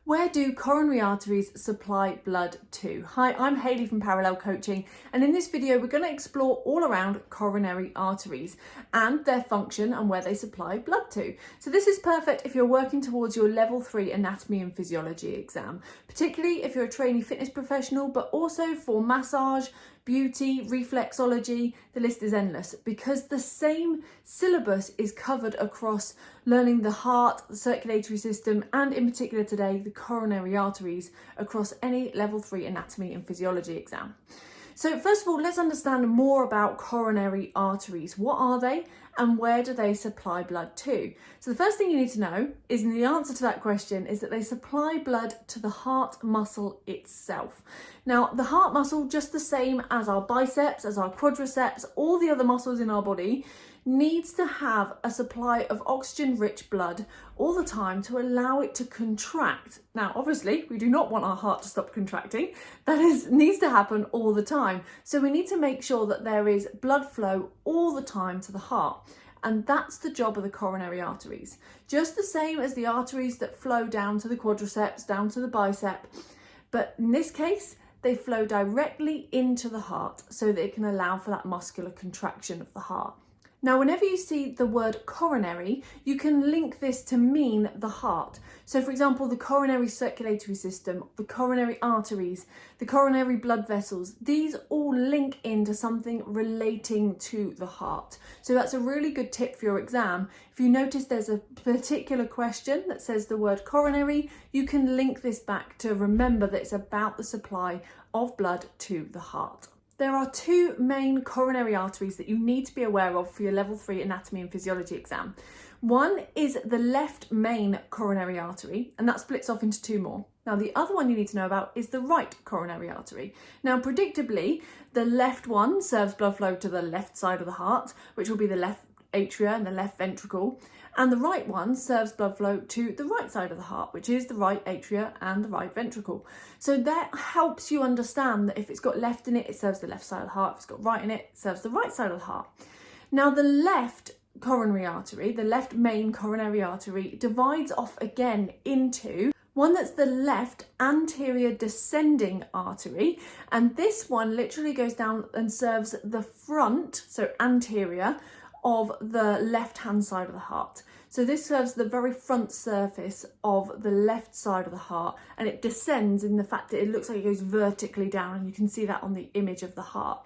Where do coronary arteries supply blood to? Hi, I'm Hayley from Parallel Coaching, and in this video we're going to explore all around coronary arteries and their function and where they supply blood to. So this is perfect if you're working towards your level 3 Anatomy and Physiology exam, particularly if you're a trainee fitness professional, but also for massage, beauty, reflexology, the list is endless, because the same syllabus is covered across learning the heart, the circulatory system, and in particular today, the coronary arteries across any level 3 Anatomy and Physiology exam. So first of all, let's understand more about coronary arteries. What are they and where do they supply blood to? So the first thing you need to know is, and the answer to that question is, that they supply blood to the heart muscle itself. Now, the heart muscle, just the same as our biceps, as our quadriceps, all the other muscles in our body, needs to have a supply of oxygen-rich blood all the time to allow it to contract. Now, obviously, we do not want our heart to stop contracting. That needs to happen all the time. So we need to make sure that there is blood flow all the time to the heart. And that's the job of the coronary arteries. Just the same as the arteries that flow down to the quadriceps, down to the bicep. But in this case, they flow directly into the heart so that it can allow for that muscular contraction of the heart. Now, whenever you see the word coronary, you can link this to mean the heart. So for example, the coronary circulatory system, the coronary arteries, the coronary blood vessels, these all link into something relating to the heart. So that's a really good tip for your exam. If you notice there's a particular question that says the word coronary, you can link this back to remember that it's about the supply of blood to the heart. There are two main coronary arteries that you need to be aware of for your level 3 Anatomy and Physiology exam. One is the left main coronary artery, and that splits off into two more. Now, the other one you need to know about is the right coronary artery. Now, predictably, the left one serves blood flow to the left side of the heart, which will be the left atria and the left ventricle, and the right one serves blood flow to the right side of the heart, which is the right atria and the right ventricle. So that helps you understand that if it's got left in it, it serves the left side of the heart. If it's got right in it, it serves the right side of the heart. Now, the left coronary artery, the left main coronary artery, divides off again into one that's the left anterior descending artery, and this one literally goes down and serves the front, so anterior, of the left-hand side of the heart. So this serves the very front surface of the left side of the heart, and it descends in the fact that it looks like it goes vertically down, and you can see that on the image of the heart.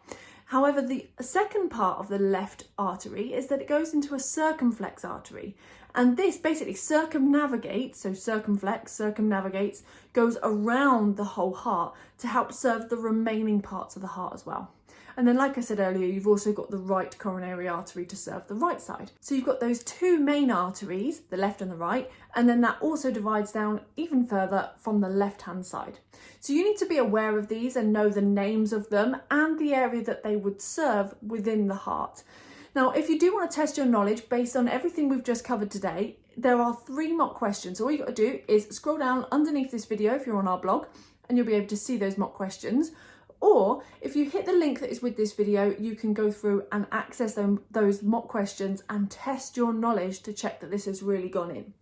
However, the second part of the left artery is that it goes into a circumflex artery, and this basically circumnavigates, so circumnavigates, goes around the whole heart to help serve the remaining parts of the heart as well. And then, like I said earlier, you've also got the right coronary artery to serve the right side. So you've got those two main arteries, the left and the right, and then that also divides down even further from the left-hand side. So you need to be aware of these and know the names of them and the area that they would serve within the heart. Now, if you do want to test your knowledge based on everything we've just covered today, there are 3 mock questions. So all you've got to do is scroll down underneath this video if you're on our blog, and you'll be able to see those mock questions. Or if you hit the link that is with this video, you can go through and access those mock questions and test your knowledge to check that this has really gone in.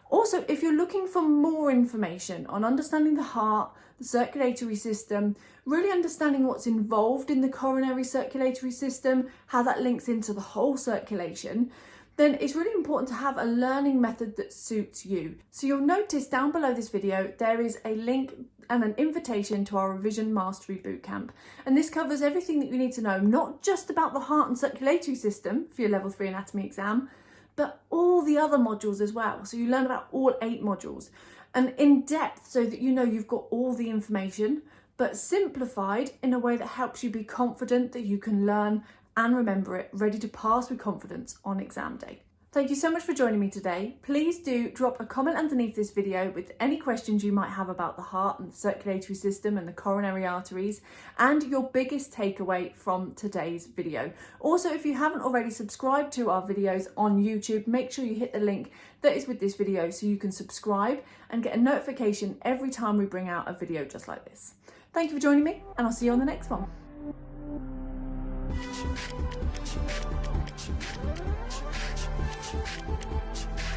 Also, if you're looking for more information on understanding the heart, the circulatory system, really understanding what's involved in the coronary circulatory system, how that links into the whole circulation, then it's really important to have a learning method that suits you. So you'll notice down below this video, there is a link and an invitation to our Revision Mastery Bootcamp. And this covers everything that you need to know, not just about the heart and circulatory system for your level 3 anatomy exam, but all the other modules as well. So you learn about all 8 modules, and in depth, so that you know you've got all the information, but simplified in a way that helps you be confident that you can learn and remember it, ready to pass with confidence on exam day. Thank you so much for joining me today. Please do drop a comment underneath this video with any questions you might have about the heart and the circulatory system and the coronary arteries, and your biggest takeaway from today's video. Also, if you haven't already subscribed to our videos on YouTube, make sure you hit the link that is with this video so you can subscribe and get a notification every time we bring out a video just like this. Thank you for joining me, and I'll see you on the next one. Thank you.